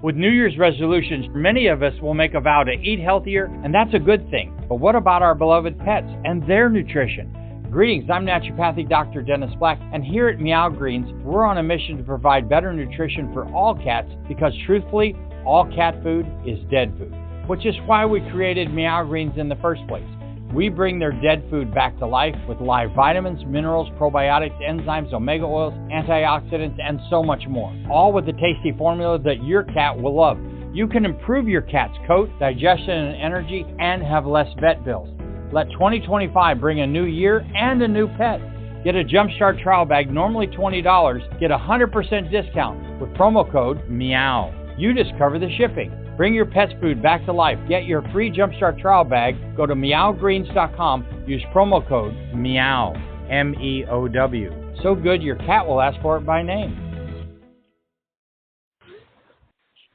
With New Year's resolutions, many of us will make a vow to eat healthier, and that's a good thing. But what about our beloved pets and their nutrition? Greetings, I'm naturopathic Dr. Dennis Black, and here at Meow Greens, we're on a mission to provide better nutrition for all cats because, truthfully, all cat food is dead food, which is why we created Meow Greens in the first place. We bring their dead food back to life with live vitamins, minerals, probiotics, enzymes, omega oils, antioxidants, and so much more. All with a tasty formula that your cat will love. You can improve your cat's coat, digestion, and energy, and have less vet bills. Let 2025 bring a new year and a new pet. Get a Jumpstart trial bag, normally $20. Get a 100% discount with promo code MEOW. You just cover the shipping. Bring your pet's food back to life. Get your free Jumpstart trial bag. Go to meowgreens.com. Use promo code MEOW, MEOW. So good your cat will ask for it by name.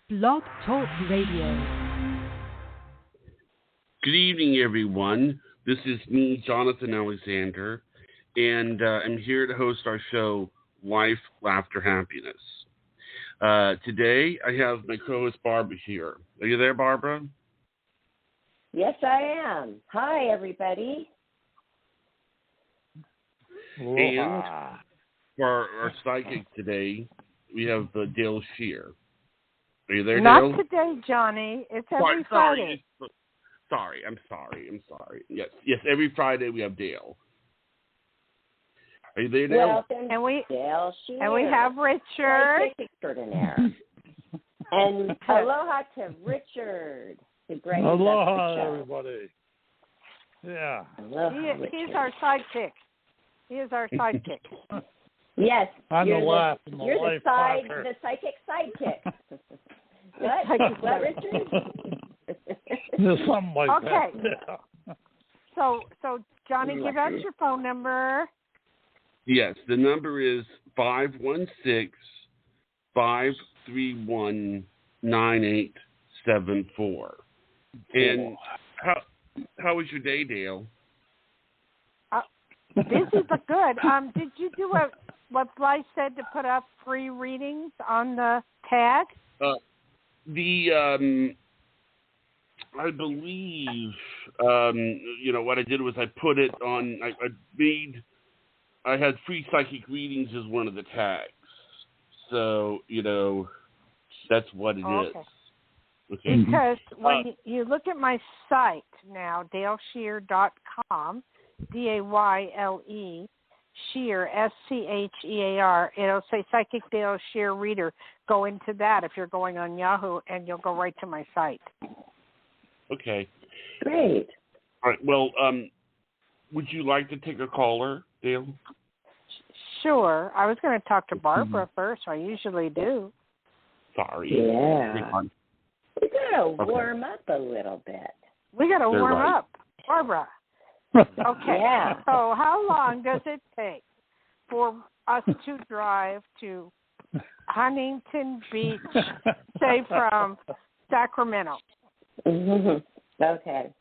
Blog Talk Radio. Good evening, everyone. This is me, Jonathan Alexander, and I'm here to host our show, Life, Laughter, Happiness. Today, I have my co-host Barbara here. Are you there, Barbara? Yes, I am. Hi, everybody. And for our psychic today, we have Dayle Schear. Are you there, Dayle? Not today, Johnny. It's every Friday. I'm sorry. Yes, every Friday we have Dayle. Are you there, Dayle? Welcome, Dayle Schear. And we have Richard. Psychic extraordinaire. And aloha to Richard. Aloha, everybody. Yeah. He's our sidekick. He is our sidekick. Yes. I'm the laugh and the you're life the psychic sidekick. What, Richard? Something like that. Okay. Yeah. So Johnny, give out your phone number. Yes, the number is 516-531-9874. And how was your day, Dayle? Busy but good. Did you do what Blythe said to put up free readings on the tag? I believe, what I did was I put it on, I had free psychic readings as one of the tags. So, that's what it is. Okay. Because when you look at my site now, daylesschear.com, D-A-Y-L-E, Schear, S-C-H-E-A-R, it'll say Psychic Dayle Schear Reader. Go into that if you're going on Yahoo, and you'll go right to my site. Okay. Great. All right. Well, would you like to take a caller, Dayle? Sure. I was going to talk to Barbara first. I usually do. Sorry. Yeah. We got to warm up a little bit. We got to warm up. Barbara. Okay. Yeah. So how long does it take for us to drive to Huntington Beach, say from Sacramento? Mm-hmm. Okay.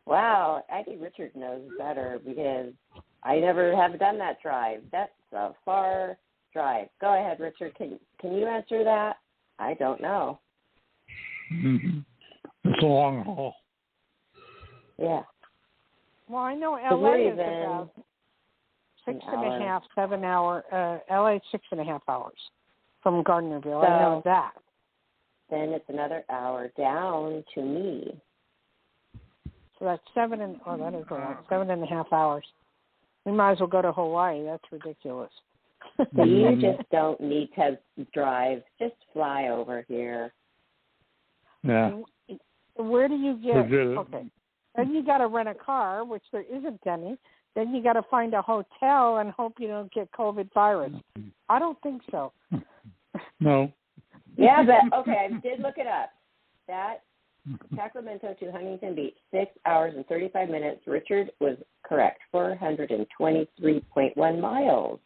Wow, I think Richard knows better because I never have done that drive. That's a far drive. Go ahead, Richard. Can you answer that? I don't know. Mm-hmm. It's a long haul. Yeah. Well, I know LA is about 6.5, 7 hour. LA is 6.5 hours from Gardnerville. I know that. Then it's another hour down to me. So that's 7.5 hours. We might as well go to Hawaii. That's ridiculous. You just don't need to drive. Just fly over here. Yeah. Where do you get? Okay. Then you got to rent a car, which there isn't any. Then you got to find a hotel and hope you don't get COVID virus. I don't think so. No. Yeah, but okay, I did look it up. That Sacramento to Huntington Beach, 6 hours and 35 minutes. Richard was correct, 423.1 miles.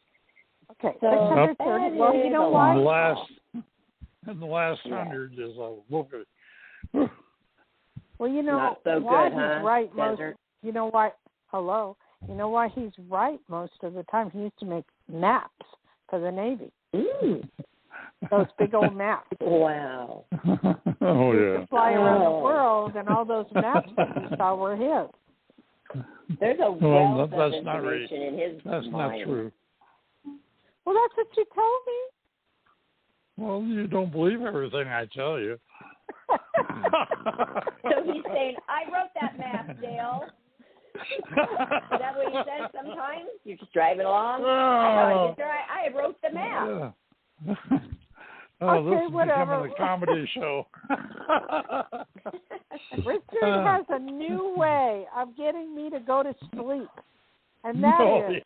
Okay, so 630. Well, you know what? In the last 100 is a look at. Well, you know not so why good, he's huh? right most. Desert. You know why? Hello. You know why he's right most of the time? He used to make maps for the Navy. Mm. those big old maps. Wow. Oh, He used yeah. to fly around the world, and all those maps that you saw were his. There's a Well, wealth of that's not right. information in his That's mind. not true. Well, that's what you told me. Well, you don't believe everything I tell you. So he's saying, I wrote that map, Dale. Is that what he says sometimes? You're just driving along? I wrote the map. Yeah. Okay, This is whatever. becoming a comedy show. Richard has a new way of getting me to go to sleep, and that is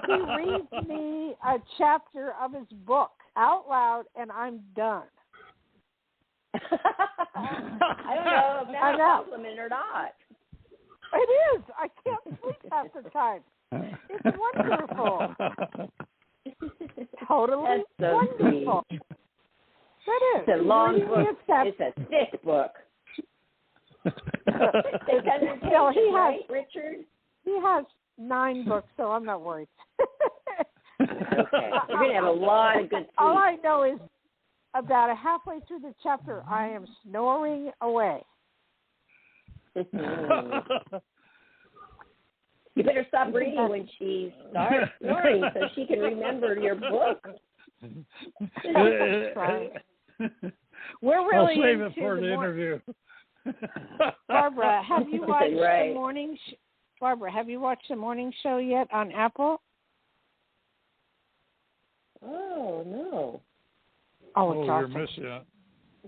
he reads me a chapter of his book out loud, and I'm done. I don't know if that's a compliment or not. It is. I can't sleep half the time. It's wonderful. Totally That's so wonderful. sweet. That is. It's a long book. It's It's a thick book. It's 100 pages, No, he right, has, Richard? He has 9 books, so I'm not worried. Okay. You're going to have a lot of good sleep. All I know is about halfway through the chapter, I am snoring away. You better stop reading when she starts snoring so she can remember your book. We're really I'll save into it for the interview. Barbara, have you watched Right. the morning? Barbara, have you watched the morning show yet on Apple? Oh, no. Oh, it's you're awesome. missing it.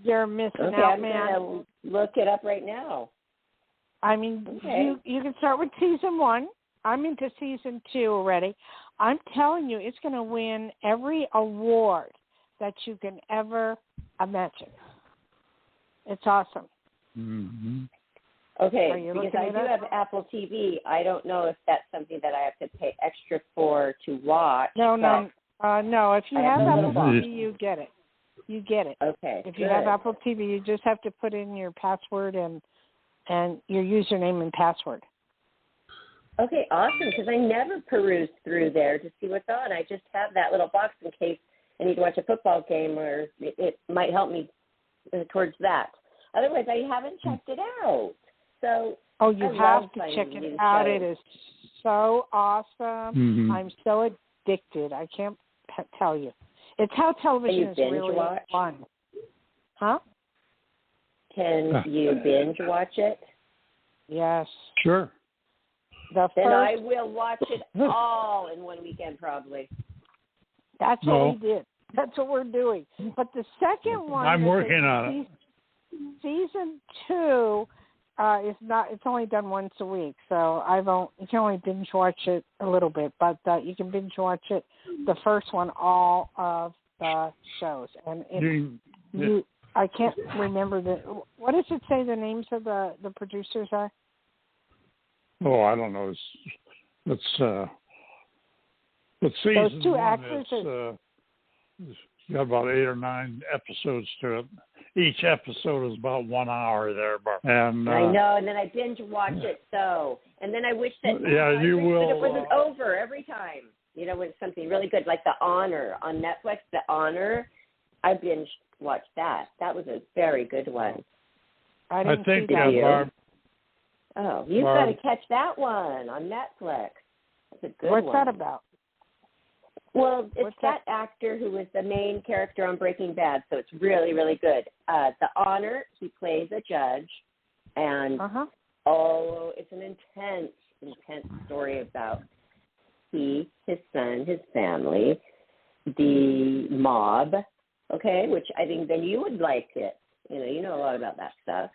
You're missing Okay, out, I'm man. going to look it up right now. I mean, Okay. you can start with season 1. I'm into season 2 already. I'm telling you, it's going to win every award that you can ever imagine. It's awesome. Mm-hmm. Okay, Are you because looking I it do up? have Apple TV. I don't know if that's something that I have to pay extra for to watch. No. If you I have have Apple the TV, you get it. You get it. Okay. If you have Apple TV, you just have to put in your password and your username and password. Okay, awesome, because I never peruse through there to see what's on. I just have that little box in case I need to watch a football game, or it might help me towards that. Otherwise, I haven't checked it out. So you I have love to finding check new it out. shows. It is so awesome. Mm-hmm. I'm so addicted. I can't tell you. It's how television is binge really watch? fun. Huh? Can you binge watch it? Yes. Sure. The Then first, I will watch it all in one weekend, probably. that's No. what we did. That's what we're doing. But the second one, I'm working on it. Season 2 is not. It's only done once a week, so you can only binge watch it a little bit, but you can binge watch it. The first one, all of the shows, and I can't remember what does it say the names of the producers are? Oh, I don't know. It's season Those two 1. actors It's got about 8 or 9 episodes to it. Each episode is about 1 hour there, and I know, and then I binge watch it, and then I wish that you will. It wasn't over every time. You know, when it's something really good, like The Honor on Netflix. The Honor, I binge watched that. That was a very good one. I didn't think see that. Barb. Oh, you've got to catch that one on Netflix. That's a good one. What's that about? Well, it's that actor who was the main character on Breaking Bad, so it's really, really good. The Honor, he plays a judge, and it's an intense story about his son, his family, the mob, which I think then you would like it. You know a lot about that stuff.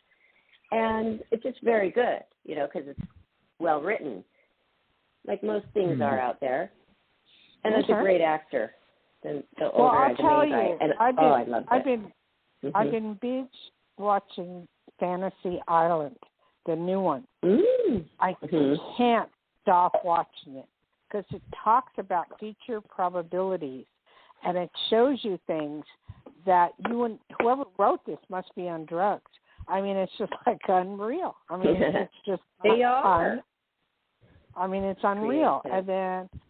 And it's just very good, because it's well written, like most things are out there. And it's a great actor. The older I'll tell you, and I love that. I've been binge watching Fantasy Island, the new one. I can't stop watching it because it talks about future probabilities, and it shows you things that whoever wrote this must be on drugs. I mean, it's just like unreal. I mean, it's just they are. fun. I mean, it's unreal. Creative. And then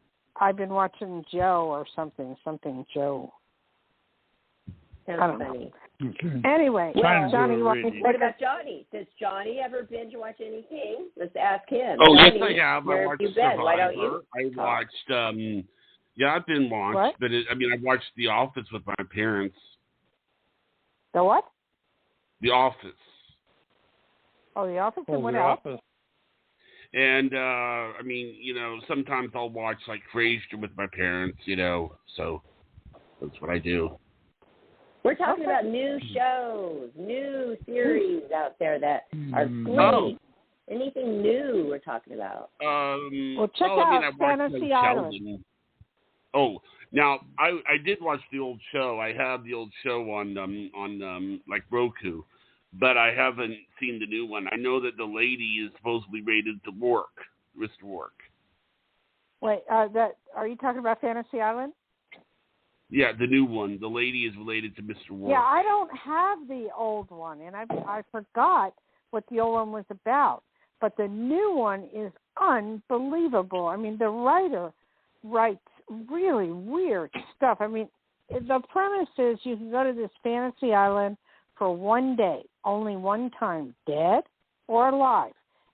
I've been watching Joe or something Joe. Sounds funny. Okay. Anyway, Johnny, what about Johnny? Does Johnny ever binge watch anything? Let's ask him. Oh, Johnny, yes, I have. I watched Survivor. Why don't you? I watched, I've been watched, what? but I watched The Office with my parents. The what? The Office. Oh, The Office and what The else? Office. And, sometimes I'll watch, like, Frasier with my parents, so that's what I do. We're talking about new shows, new series out there that are great. Anything new we're talking about? Well, check out Fantasy Island. Oh, now I did watch the old show. I have the old show on like Roku, but I haven't seen the new one. I know that the lady is supposedly rated to Mr. Work. Wait, are you talking about Fantasy Island? Yeah, the new one. The lady is related to Mr. Work. Yeah, I don't have the old one, and I forgot what the old one was about. But the new one is unbelievable. I mean, the writer writes really weird stuff. I mean, the premise is you can go to this fantasy island for one day, only one time, dead or alive,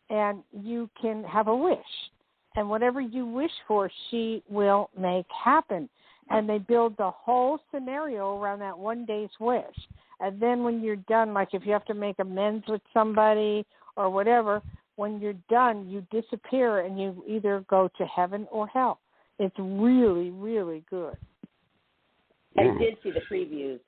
and you can have a wish. And whatever you wish for, she will make happen. And they build the whole scenario around that one day's wish. And then when you're done, like if you have to make amends with somebody or whatever, when you're done, you disappear and you either go to heaven or hell. It's really, really good. I did see the previews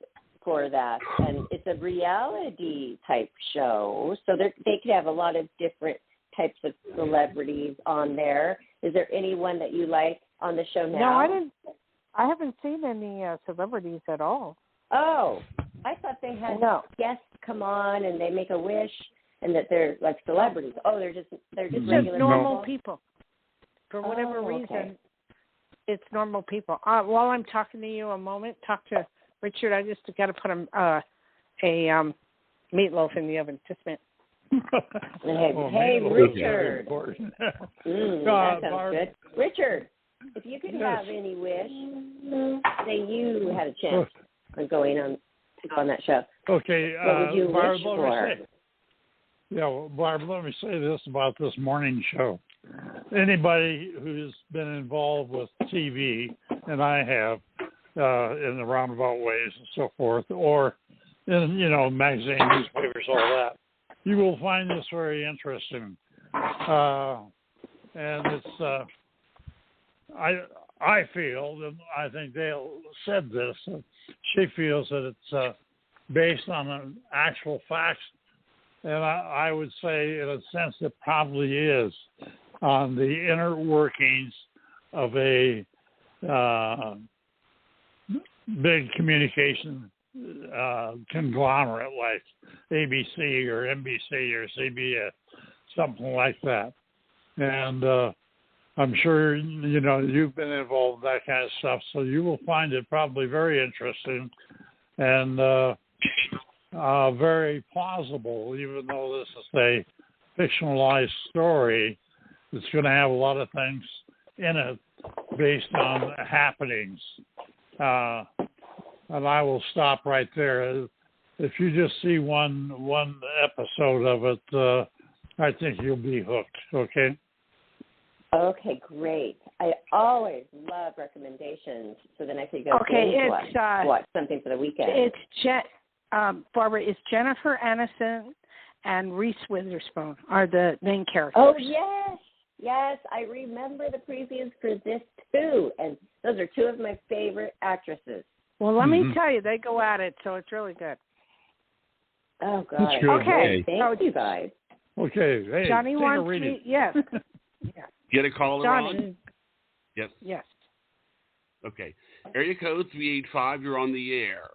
for that, and it's a reality type show, so they could have a lot of different types of celebrities on there. Is there anyone that you like on the show now? No, I haven't seen any celebrities at all. Oh, I thought they had guests come on and they make a wish, and that they're like celebrities. Oh, they're just regular normal people. For whatever reason, it's normal people. While I'm talking to you, a moment, talk to Richard. I just got to put a meatloaf in the oven. Just a minute. Hey, Richard. That sounds good. Richard, if you could have any wish, say you had a chance of going on to go on that show. Okay, what would you wish for? Barb, let me say this about this morning show. Anybody who's been involved with TV, and I have, in the roundabout ways and so forth, or in, magazine, newspapers, all that, you will find this very interesting. And it's, I feel, and I think Dayle said this, she feels that it's based on an actual facts. And I would say, in a sense, it probably is on the inner workings of a big communication conglomerate like ABC or NBC or CBS, something like that. And I'm sure, you've been involved in that kind of stuff, so you will find it probably very interesting and very plausible, even though this is a fictionalized story. It's going to have a lot of things in it based on happenings. And I will stop right there. If you just see one episode of it, I think you'll be hooked, okay? Okay, great. I always love recommendations, so then I could go watch something for the weekend. It's Barbara, it's Jennifer Aniston and Reese Witherspoon are the main characters. Oh, yes, I remember the previews for this too, and those are two of my favorite actresses. Well, let me tell you, they go at it, so it's really good. Oh, God. Okay. Thank you, guys. Okay. Hey, Johnny wants me. Yes. Yeah. Get a caller Johnny. on? Yes. Yes. Okay. Area code 385, you're on the air.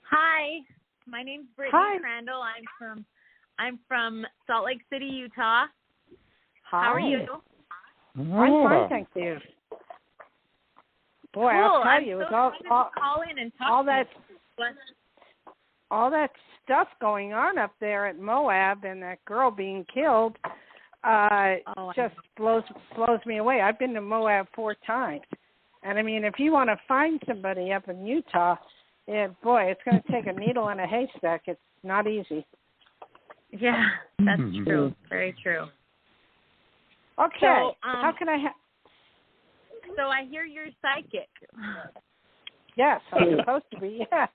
Hi, my name's Brittany Crandall. I'm from Salt Lake City, Utah. Hi. How are you? I'm fine, thank you. Boy, I'll tell you, it's call in and talk all that stuff going on up there at Moab and that girl being killed just blows me away. I've been to Moab 4 times, And I mean, if you want to find somebody up in Utah, boy, it's going to take a needle in a haystack. It's not easy. Yeah, that's true. Very true. Okay. So, how can I So I hear you're psychic. Yes, I'm supposed to be. Yeah.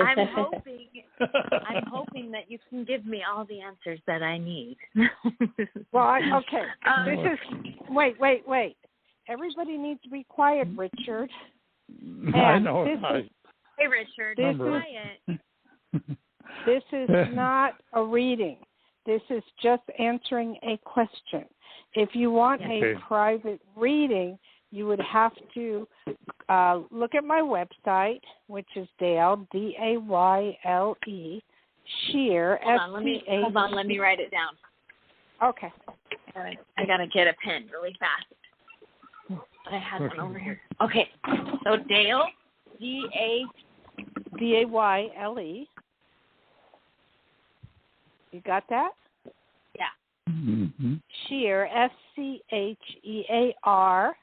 I'm hoping that you can give me all the answers that I need. Well, okay. Wait. Everybody needs to be quiet, Richard. I know. Hey, Richard, be quiet. This is not a reading. This is just answering a question. If you want a private reading, you would have to look at my website, which is Dayle, Dayle, Schear, Hold on, let me write it down. Okay. I got to get a pen really fast. I had one over here. Okay, so Dayle, Dayle. You got that? Yeah. Mm-hmm. Schear, Schear.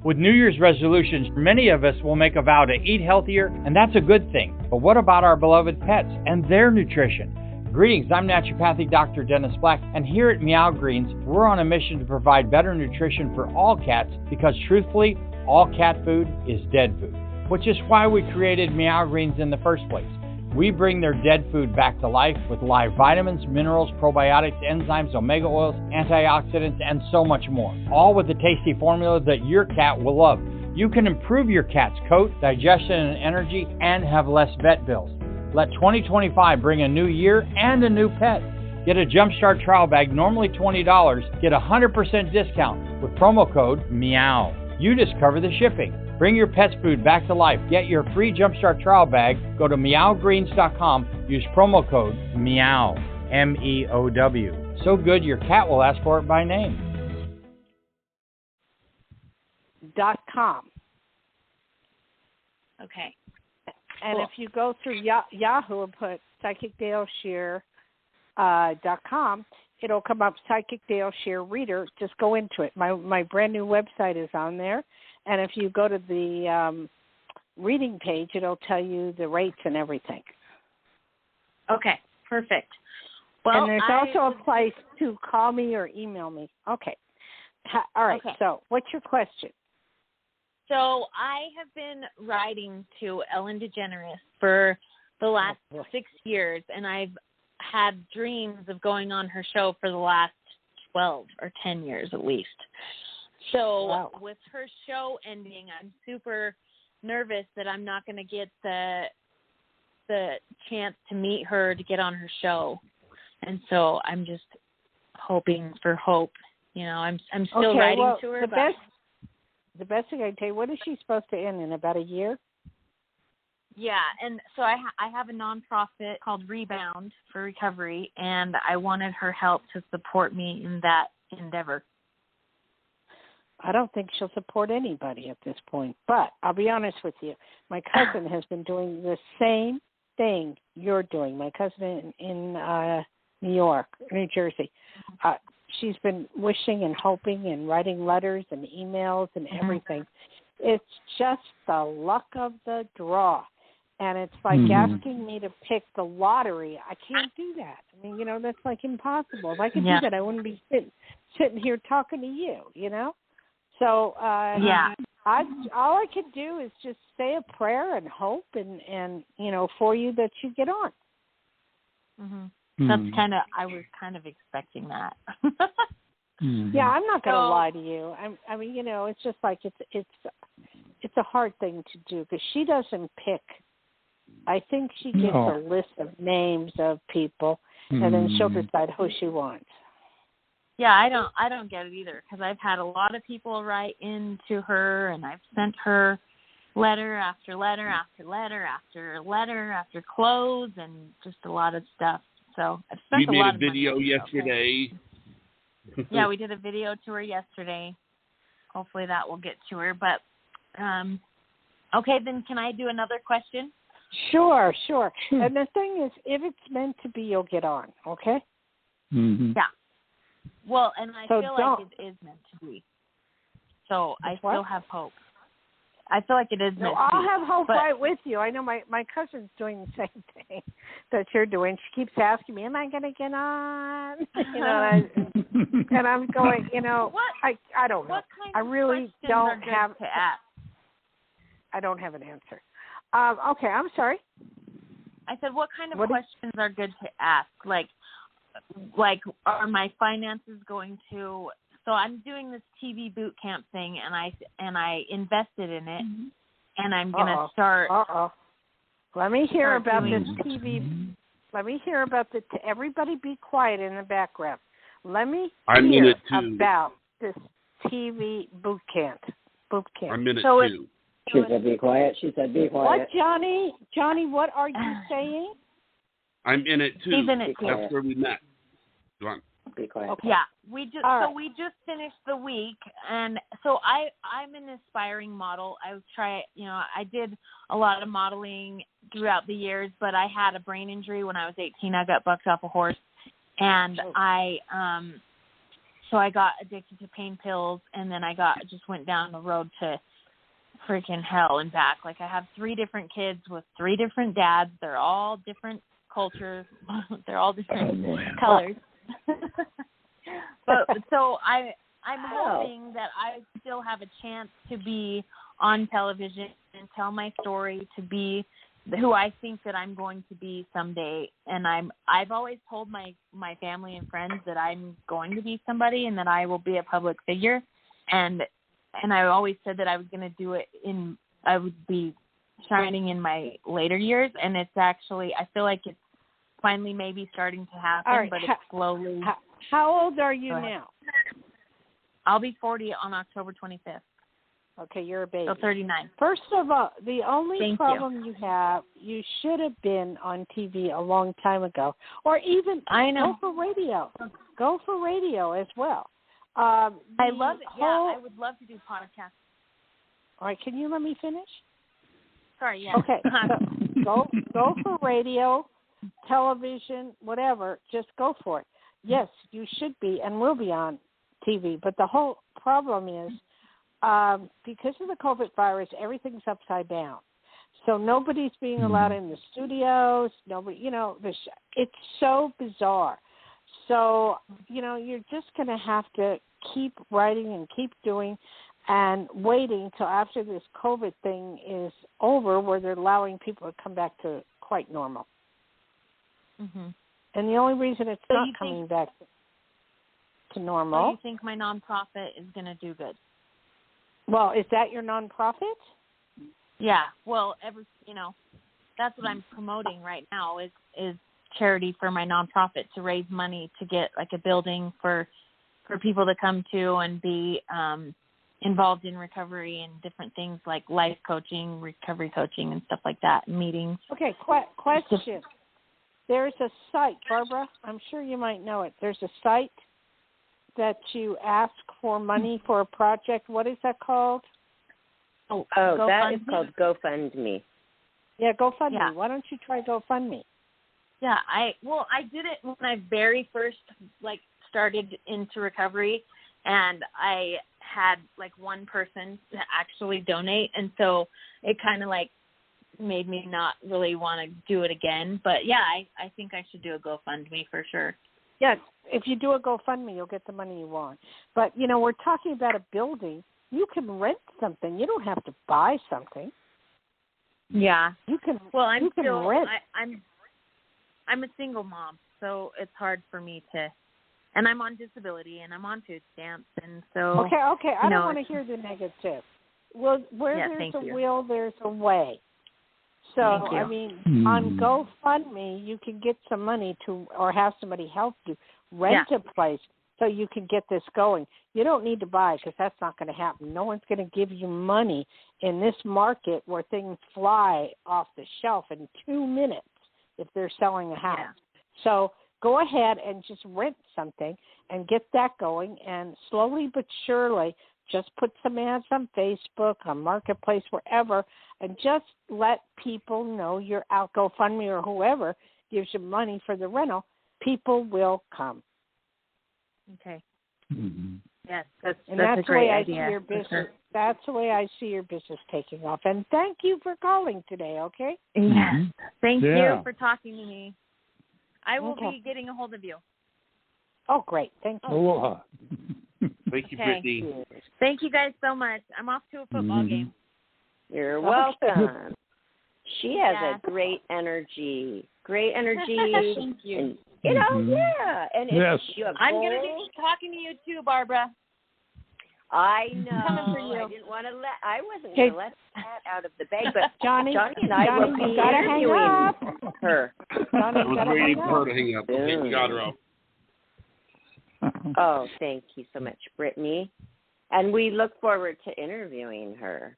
With New Year's resolutions, many of us will make a vow to eat healthier, and that's a good thing. But what about our beloved pets and their nutrition? Greetings, I'm naturopathic Dr. Dennis Black, and here at Meow Greens, we're on a mission to provide better nutrition for all cats because, truthfully, all cat food is dead food, which is why we created Meow Greens in the first place. We bring their dead food back to life with live vitamins, minerals, probiotics, enzymes, omega oils, antioxidants, and so much more. All with a tasty formula that your cat will love. You can improve your cat's coat, digestion, and energy, and have less vet bills. Let 2025 bring a new year and a new pet. Get a Jumpstart trial bag, normally $20. Get a 100% discount with promo code MEOW. You just cover the shipping. Bring your pet's food back to life. Get your free Jumpstart trial bag. Go to meowgreens.com. Use promo code MEOW, MEOW. So good your cat will ask for it by name. .com. Okay. And cool. If you go through Yahoo and put psychicdayleshear.com, it'll come up Psychic Dayle Schear Reader. Just go into it. My brand new website is on there. And if you go to the reading page, it'll tell you the rates and everything. Okay, perfect. Well, and there's also a place to call me or email me. Okay. All right. Okay. So what's your question? So I have been writing to Ellen DeGeneres for the last 6 years, and I've had dreams of going on her show for the last 12 or 10 years at least. So with her show ending, I'm super nervous that I'm not going to get the chance to meet her, to get on her show. And so I'm just hoping for hope. You know, I'm still writing to her. The best thing I can tell you, when is she supposed to end? In about a year? Yeah, and so I have a nonprofit called Rebound for Recovery, and I wanted her help to support me in that endeavor. I don't think she'll support anybody at this point. But I'll be honest with you. My cousin has been doing the same thing you're doing. My cousin in New Jersey. She's been wishing and hoping and writing letters and emails and everything. It's just the luck of the draw. And it's like asking me to pick the lottery. I can't do that. I mean, that's like impossible. If I could do that, I wouldn't be sitting here talking to you, So all I could do is just say a prayer and hope and for you that you get on. Mm-hmm. I was kind of expecting that. Yeah, I'm not going to lie to you. I mean, it's just like it's a hard thing to do because she doesn't pick. I think she gets a list of names of people, and then she'll decide who she wants. Yeah, I don't get it either because I've had a lot of people write into her, and I've sent her letter after letter after letter after letter after clothes, and just a lot of stuff. So I've spent a lot of money. We made a video yesterday. Yeah, we did a video to her yesterday. Hopefully that will get to her. But okay, then can I do another question? Sure. And the thing is, if it's meant to be, you'll get on, okay? Yeah. Well, and I feel like it is meant to be. So I still have hope. I feel like it is No, next I'll week, have hope but right with you. I know my cousin's doing the same thing that you're doing. She keeps asking me, "Am I going to get on?" You know, and I'm going, you know, I don't know. What kind I of really questions don't are good have to ask? I don't have an answer. Okay, I'm sorry. I said, what kind of questions are good to ask? Like, are my finances going to? So I'm doing this TV boot camp thing, and I invested in it, and I'm gonna start. Let me hear about this TV. Let me hear about the. Everybody, be quiet in the background. Let me hear about this TV boot camp. I'm in it so too. She said, "Be quiet." She said, "Be quiet." What, Johnny? Johnny, what are you saying? I'm in it too. He's in it too. That's where we met. Go on. Be quiet. Okay. Yeah, we just finished the week, and so I'm an aspiring model. I did a lot of modeling throughout the years, but I had a brain injury when I was 18. I got bucked off a horse, and I got addicted to pain pills, and then I just went down the road to freaking hell and back. Like, I have 3 different kids with 3 different dads. They're all different cultures. They're all different colors. But so I'm hoping that I still have a chance to be on television and tell my story, to be who I think that I'm going to be someday. And I've always told my family and friends that I'm going to be somebody and that I will be a public figure. And I always said that I was going to do it I would be shining in my later years. And it's actually, I feel like it's finally maybe starting to happen, but it's slowly. How old are you now? I'll be 40 on October 25th. Okay, you're a baby. So 39. First of all, the only problem you have, you should have been on TV a long time ago, or even go for radio. Go for radio as well. I love it. I would love to do podcasts. All right, can you let me finish? Sorry, yeah. Okay, so go for radio, television, whatever. Just go for it. Yes, you should be and will be on TV, but the whole problem is because of the COVID virus, everything's upside down. So nobody's being allowed in the studios. Nobody, it's so bizarre. So, you're just going to have to keep writing and keep doing and waiting till after this COVID thing is over, where they're allowing people to come back to quite normal. Mm-hmm. And the only reason it's not coming back to normal. So you think my nonprofit is going to do good? Well, is that your nonprofit? Yeah. Well, that's what I'm promoting right now is charity for my nonprofit, to raise money to get like a building for people to come to and be involved in recovery and different things like life coaching, recovery coaching, and stuff like that, meetings. Okay, question. There's a site, Barbara, I'm sure you might know it. There's a site that you ask for money for a project. What is that called? Oh, that is called GoFundMe. Yeah, GoFundMe. Yeah. Why don't you try GoFundMe? Yeah, I did it when I very first started into recovery, and I had one person to actually donate, and so it kind of made me not really want to do it again. But yeah, I think I should do a GoFundMe for sure. Yes, if you do a GoFundMe, you'll get the money you want. But we're talking about a building. You can rent something. You don't have to buy something. Yeah, you can. Well, rent. I'm a single mom, so it's hard for me to. And I'm on disability, and I'm on food stamps, and so. Okay. I don't want to hear the negative. Well, where there's a will, there's a way. So, on GoFundMe, you can get some money or have somebody help you rent a place so you can get this going. You don't need to buy, because that's not going to happen. No one's going to give you money in this market where things fly off the shelf in 2 minutes if they're selling a house. Yeah. So go ahead and just rent something and get that going, and slowly but surely just put some ads on Facebook, on Marketplace, wherever, and just let people know you're out. GoFundMe or whoever gives you money for the rental, people will come. Okay. Mm-hmm. Yes, that's a great way idea. I see your business. That's the way I see your business taking off. And thank you for calling today. Okay. Yes. Thank you for talking to me. I will be getting a hold of you. Oh, great. Thank you. Aloha. Thank you, Brittany. Thank you guys so much. I'm off to a football game. You're welcome. She has a great energy. Great energy. Thank you. And, you know, And if you have I'm going to be talking to you too, Barbara. I know. Coming for you. I wasn't going to let that out of the bag, but Johnny and I will be interviewing her. I was waiting for her to hang up. Okay, we got her off. Oh, thank you so much, Brittany. And we look forward to interviewing her.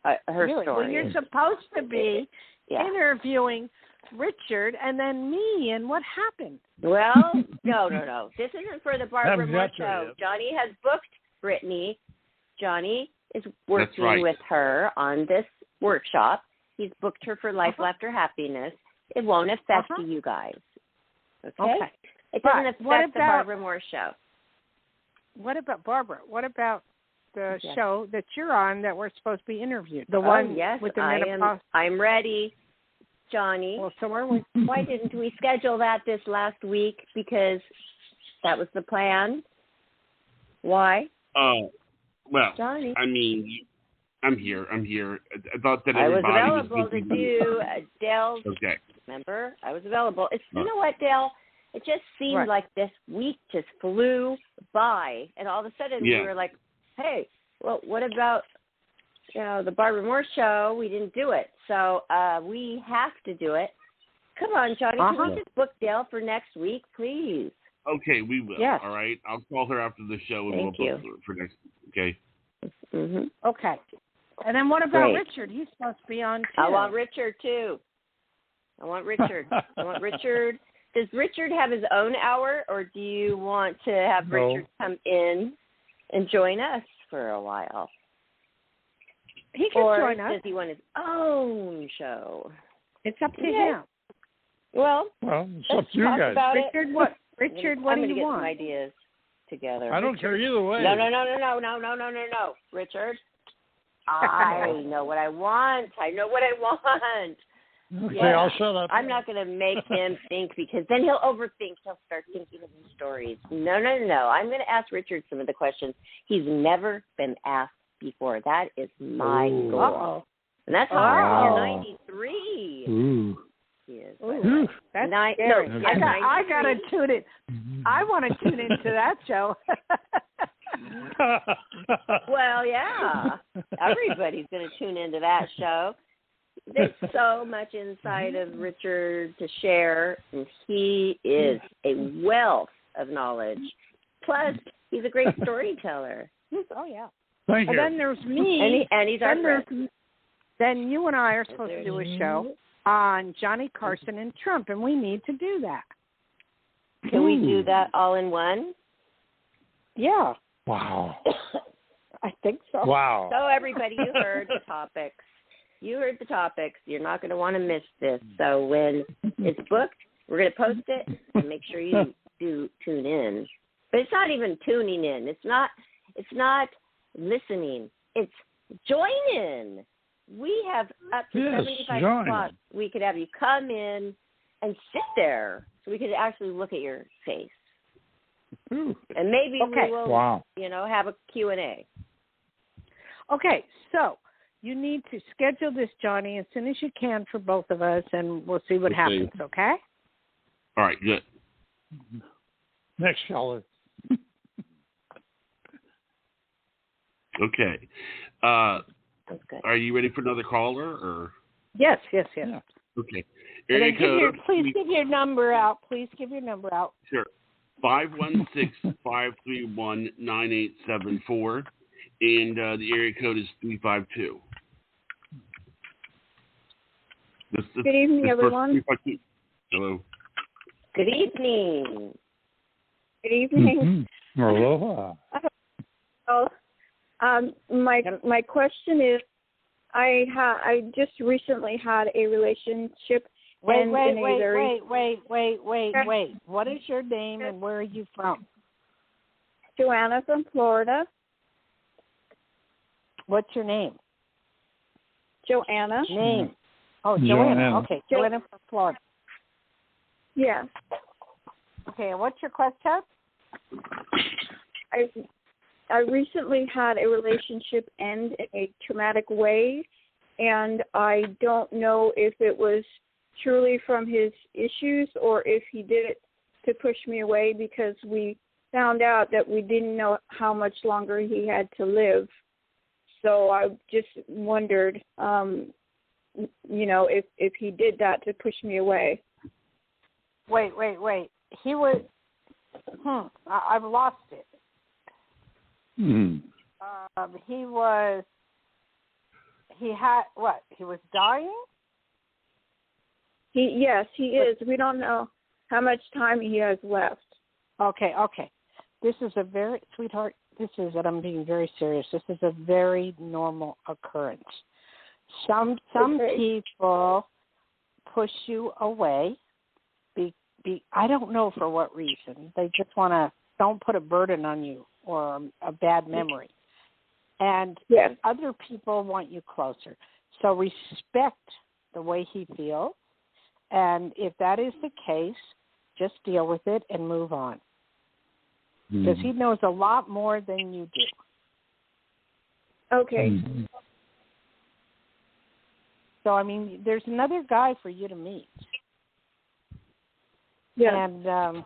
Her story. Well, you're supposed to be interviewing Richard and then me, and what happened? Well, no. This isn't for the Barbara Moore show. Johnny has booked Brittany. Johnny is working with her on this workshop. He's booked her for Life After Happiness. It won't affect you guys. Okay? It doesn't affect the Barbara Moore show. What about Barbara? What about the show that you're on that we're supposed to be interviewed? The one with the menopause? I'm ready, Johnny. Well, so are we. Why didn't we schedule that this last week? Because that was the plan. Why? Well, Johnny. I mean, I'm here. I thought that I was everybody available to do Dale's. Okay. Remember, I was available. You know what, Dale? It just seemed like this week just flew by, and all of a sudden we were like, "Hey, well, what about the Barbara Moore show? We didn't do it, so we have to do it. Come on, Johnny, can we just book Dale for next week, please?" Okay, we will. Yes. All right, I'll call her after the show and we'll book her for next week. Okay. Okay. And then what about Richard? He's supposed to be on too. I want Richard too. Does Richard have his own hour, or do you want to have Richard come in and join us for a while? He can join us. Or does he want his own show? It's up to him. Well, it's up to you guys. Richard, what do you want? I'm going to get some ideas together. I don't care either way. No, Richard. I know what I want. Okay, I'll shut up. I'm not going to make him think, because then he'll overthink. He'll start thinking of new stories. No. I'm going to ask Richard some of the questions he's never been asked before. That is my goal. Uh-oh. And that's how 93. Ooh. Is. That's scary. I got to tune in. I want to tune into that show. Well, yeah. Everybody's going to tune into that show. There's so much inside of Richard to share, and he is a wealth of knowledge. Plus, he's a great storyteller. Oh, yeah. Thank you. And then there's me. And he's our friend. Then you and I are supposed to do a show on Johnny Carson and Trump, and we need to do that. Can we do that all in one? Yeah. Wow. I think so. Wow. So, everybody, you heard the topics. You're not going to want to miss this. So when it's booked, we're going to post it, and make sure you do tune in. But it's not even tuning in. It's not listening. It's join in. We have up to 75 spots. We could have you come in and sit there, so we could actually look at your face. And maybe we will, have a Q&A. Okay, so you need to schedule this, Johnny, as soon as you can for both of us, and we'll see what happens, okay? All right, good. Next caller. Okay. Are you ready for another caller? Or? Yes. Yeah. Okay. Please give your number out. Sure. 516-531-9874. And the area code is 352. Good evening, everyone. Hello. Good evening. Good evening. Aloha. My question is, I just recently had a relationship. Wait. What is your name and where are you from? Joanna from Florida. What's your name? Joanna. Name. Oh, Joanna. Okay, Joanna from Florida. Yeah. Okay, and what's your question? I recently had a relationship end in a traumatic way, and I don't know if it was truly from his issues or if he did it to push me away, because we found out that we didn't know how much longer he had to live. So I just wondered, if he did that to push me away. Wait. He was. I've lost it. Mm. He was. He had what? He was dying. Yes, he is. We don't know how much time he has left. Okay. This is a very, sweetheart, this is, and I'm being very serious, this is a very normal occurrence. Some people push you away. I don't know for what reason. They just want to, don't put a burden on you or a bad memory. And yes, other people want you closer. So respect the way he feels. And if that is the case, just deal with it and move on. Because he knows a lot more than you do. Okay. Mm-hmm. So, I mean, there's another guy for you to meet. Yeah. And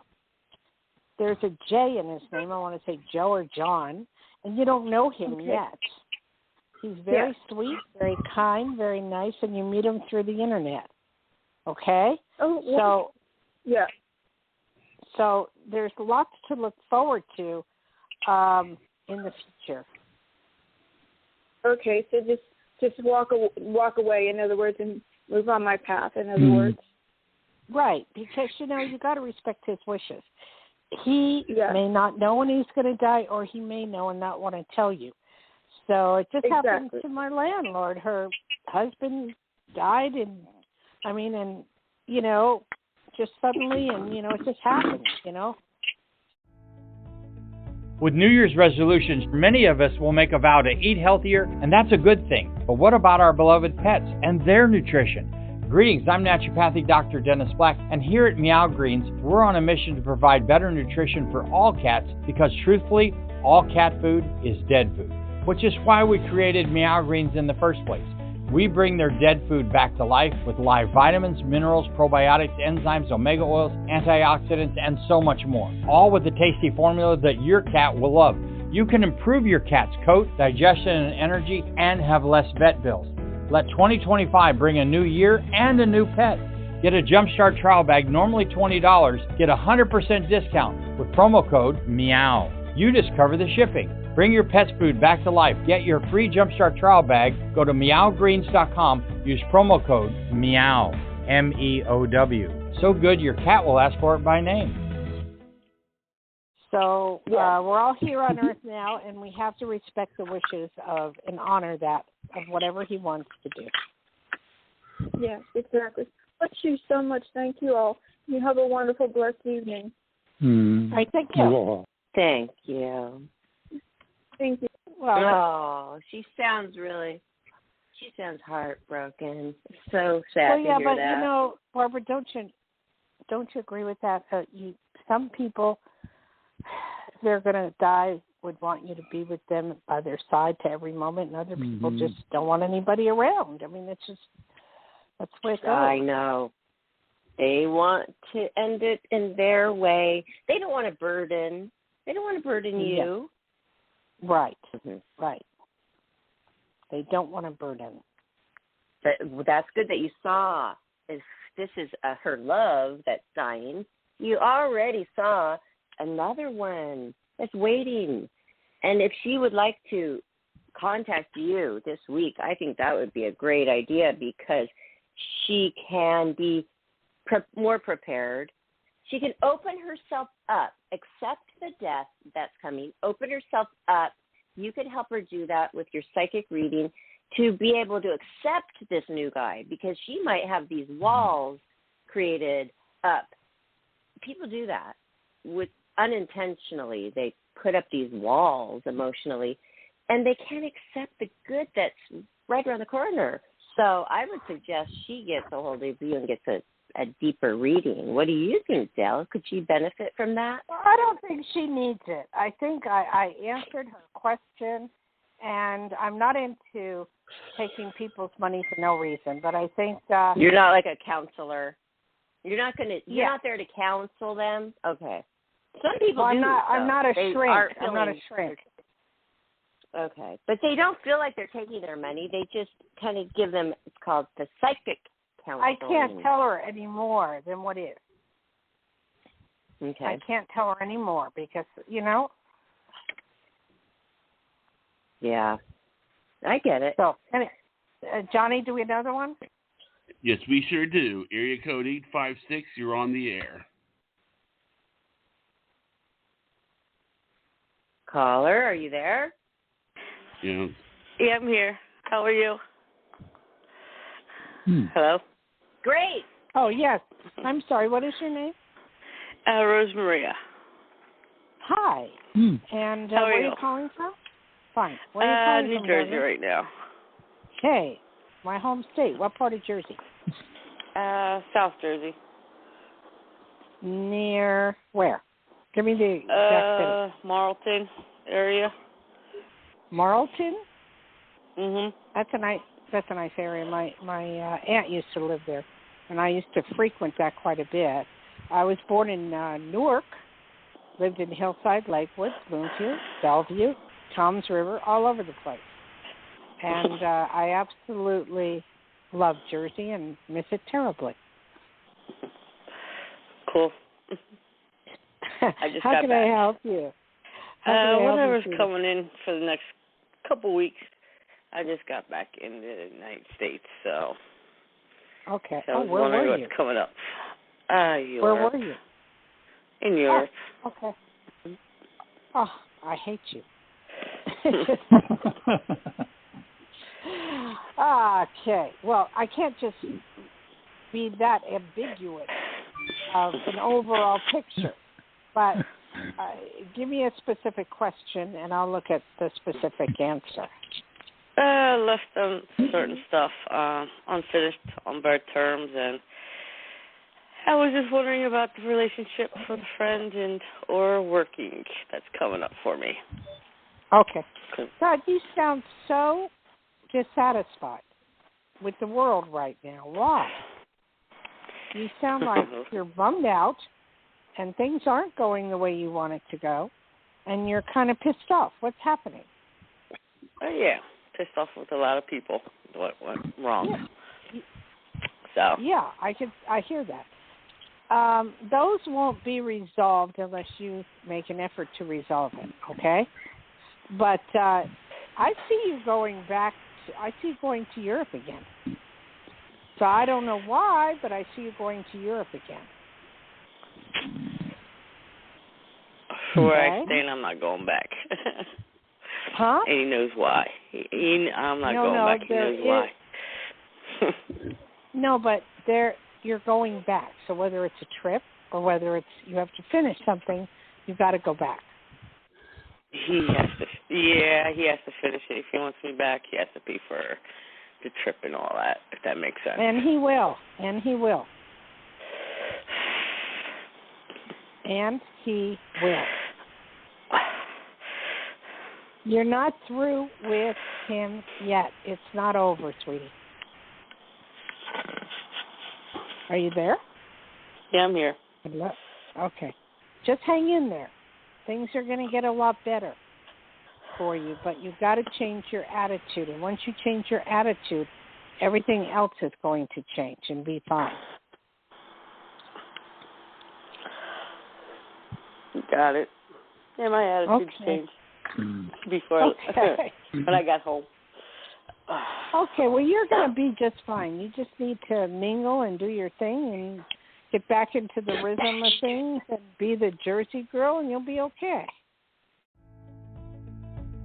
there's a J in his name. I want to say Joe or John. And you don't know him yet. He's very sweet, very kind, very nice, and you meet him through the Internet. Okay? Oh, well, yeah. So there's lots to look forward to in the future. Okay, so just walk away, in other words, and move on my path, in other words. Right, because, you got to respect his wishes. He may not know when he's going to die, or he may know and not want to tell you. So it just happened to my landlord. Her husband died, just suddenly, and, it just happens, With New Year's resolutions, many of us will make a vow to eat healthier, and that's a good thing. But what about our beloved pets and their nutrition? Greetings, I'm naturopathic Dr. Dennis Black, and here at Meow Greens, we're on a mission to provide better nutrition for all cats because, truthfully, all cat food is dead food, which is why we created Meow Greens in the first place. We bring their dead food back to life with live vitamins, minerals, probiotics, enzymes, omega oils, antioxidants, and so much more. All with a tasty formula that your cat will love. You can improve your cat's coat, digestion, and energy, and have less vet bills. Let 2025 bring a new year and a new pet. Get a Jumpstart trial bag, normally $20. Get a 100% discount with promo code MEOW. You just cover the shipping. Bring your pet's food back to life. Get your free Jumpstart trial bag. Go to meowgreens.com. Use promo code MEOW, MEOW. So good your cat will ask for it by name. So we're all here on Earth now, and we have to respect the wishes of and honor that of whatever he wants to do. Yes, exactly. Thank you so much. Thank you all. You have a wonderful, blessed evening. All right, thank you. Thank you. Thank you. Well, she sounds heartbroken. So sad to hear but that. Barbara, don't you agree with that? Some people, if they're going to die, would want you to be with them by their side to every moment, and other people just don't want anybody around. I mean, that's the way it goes. I know. They want to end it in their way. They don't want to burden. They don't want to burden you. Right. Right. They don't want to burden. But that's good that you saw. If this is her love that's dying, you already saw another one that's waiting. And if she would like to contact you this week, I think that would be a great idea because she can be more prepared. She can open herself up, accept the death that's coming, open herself up. You could help her do that with your psychic reading to be able to accept this new guy because she might have these walls created up. People do that unintentionally. They put up these walls emotionally, and they can't accept the good that's right around the corner. So I would suggest she gets a hold of you and gets a deeper reading. What do you think, Dayle? Could she benefit from that? I don't think she needs it. I think I answered her question, and I'm not into taking people's money for no reason, but I think you're not like a counselor. You're not there to counsel them. Okay. Some people do. I'm not a shrink. I'm not a shrink. Okay, but they don't feel like they're taking their money. They just kind of give them. It's called the psychic counseling. I can't tell her any more than what is. Okay. I can't tell her any more because Yeah, I get it. So, Johnny, do we have another one? Yes, we sure do. Area code 856. You're on the air. Caller, are you there? Yeah. Yeah, I'm here. How are you? Hello? Great. Oh, yes. I'm sorry. What is your name? Rose Maria. Hi. And How where are are you you? calling from? Fine. Where are you calling New from, Jersey Douglas? right now. Okay. My home state. What part of Jersey? South Jersey. Near where? Give me the exact city. Marlton area. Marlton? Mhm. That's a nice area. My aunt used to live there, and I used to frequent that quite a bit. I was born in Newark, lived in Hillside, Lakewood, Bloomfield, Bellevue, Toms River, all over the place. And I absolutely love Jersey and miss it terribly. Cool. I just How got can back. I help you? Whatever's coming in for the next couple weeks. I just got back in the United States, so. Okay. So I was where wondering were what's you? coming up. Europe. Where were you? In Europe. Oh, okay. Oh, I hate you. Okay. Well, I can't just be that ambiguous of an overall picture, but give me a specific question, and I'll look at the specific answer. Left them certain stuff unfinished on bad terms, and I was just wondering about the relationship with a friend or working that's coming up for me. Okay. God, you sound so dissatisfied with the world right now. Why? You sound like you're bummed out, and things aren't going the way you want it to go, and you're kind of pissed off. What's happening? Yeah, pissed off with a lot of people. What went wrong? Yeah. So. Yeah, I hear that. Those won't be resolved unless you make an effort to resolve it, okay? But I see you going back. I see you going to Europe again. So I don't know why, but I see you going to Europe again. Where I stand, I'm not going back. Huh? And he knows why. I'm not going back. He knows why. No, but you're going back. So whether it's a trip or whether it's you have to finish something, you've got to go back. He has to finish it. If he wants me back, he has to pay for the trip and all that, if that makes sense. And he will. You're not through with him yet. It's not over, sweetie. Are you there? Yeah, I'm here. Okay. Just hang in there. Things are going to get a lot better for you, but you've got to change your attitude. And once you change your attitude, everything else is going to change and be fine. Got it. Yeah, my attitude changed before when I got home. Okay, well, you're going to be just fine. You just need to mingle and do your thing and get back into the rhythm of things and be the Jersey girl, and you'll be okay.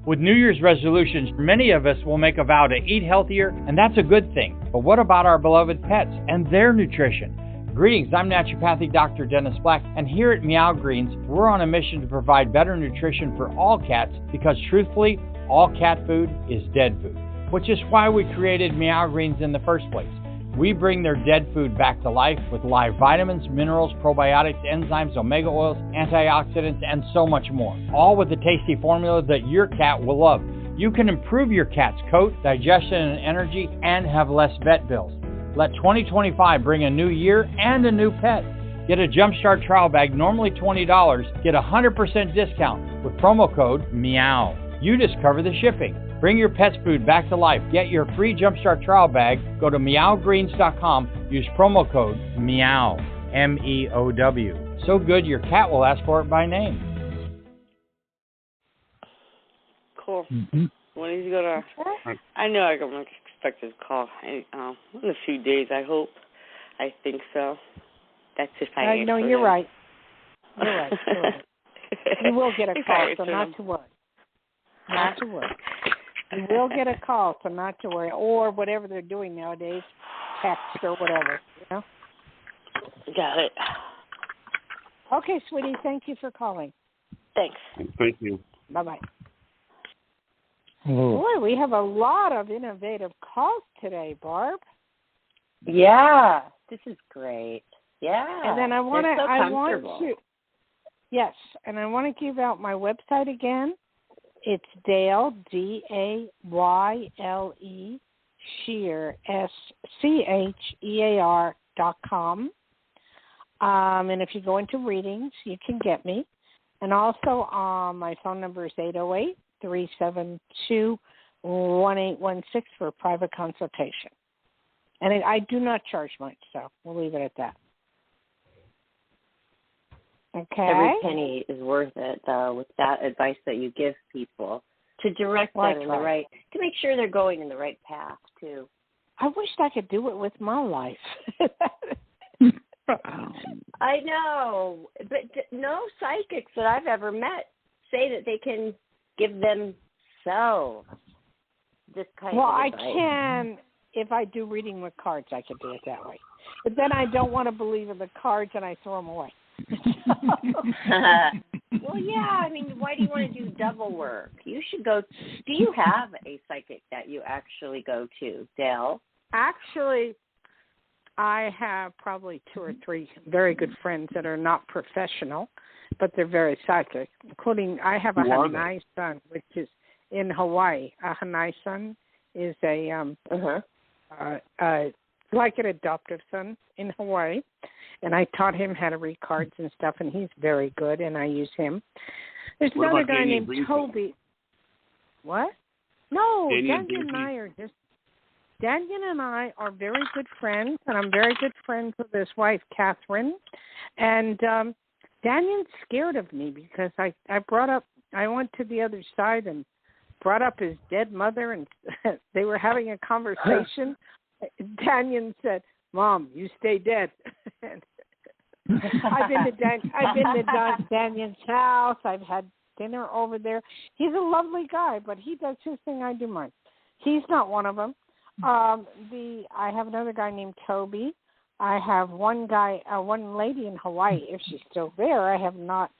With New Year's resolutions, many of us will make a vow to eat healthier, and that's a good thing. But what about our beloved pets and their nutrition? Greetings, I'm Naturopathic Dr. Dennis Black, and here at Meow Greens, we're on a mission to provide better nutrition for all cats because, truthfully, all cat food is dead food, which is why we created Meow Greens in the first place. We bring their dead food back to life with live vitamins, minerals, probiotics, enzymes, omega oils, antioxidants, and so much more, all with a tasty formula that your cat will love. You can improve your cat's coat, digestion, and energy, and have less vet bills. Let 2025 bring a new year and a new pet. Get a Jumpstart trial bag, normally $20. Get a 100% discount with promo code MEOW. You just cover the shipping. Bring your pet's food back to life. Get your free Jumpstart trial bag. Go to meowgreens.com. Use promo code MEOW. MEOW. So good your cat will ask for it by name. Cool. When did you go to? I know I'm expected to call in a few days. I hope. I think so. That's if I. No, you're right. You're right. You're right. You will get a call, so not to worry. Not to worry. You will get a call, so not to worry. Or whatever they're doing nowadays, text or whatever. You know. Got it. Okay, sweetie. Thank you for calling. Thanks. Thank you. Bye-bye. Hello. Boy, we have a lot of innovative calls today, Barb. Yeah, this is great. Yeah. And then I want to, yes, and I want to give out my website again. It's Dayle, Dayle, Schear, SCHEAR.com. And if you go into readings, you can get me. And also, my phone number is 808-372-1816 for a private consultation. And I do not charge much, so we'll leave it at that. Okay. Every penny is worth it, though, with that advice that you give people to direct them in the right, to make sure they're going in the right path, too. I wish I could do it with my life. I know, but no psychics that I've ever met say that they can give themselves this kind of advice. Well, I can, if I do reading with cards, I can do it that way. But then I don't want to believe in the cards and I throw them away. Well, yeah, I mean, why do you want to do double work? You should go, do you have a psychic that you actually go to, Dayle? Actually, I have probably 2 or 3 very good friends that are not professional, but they're very psychic, including I have a Hanai son, which is in Hawaii. A Hanai son is like an adoptive son in Hawaii, and I taught him how to read cards and stuff, and he's very good, and I use him. There's another guy named Toby. What? No, Daniel and I are just... Daniel and I are very good friends, and I'm very good friends with his wife, Catherine. And Daniel's scared of me because I went to the other side and brought up his dead mother, and they were having a conversation. Daniel said, "Mom, you stay dead." I've been to Daniel's house. I've had dinner over there. He's a lovely guy, but he does his thing, I do mine. He's not one of them. I have another guy named Toby. I have one lady in Hawaii, if she's still there. I have not.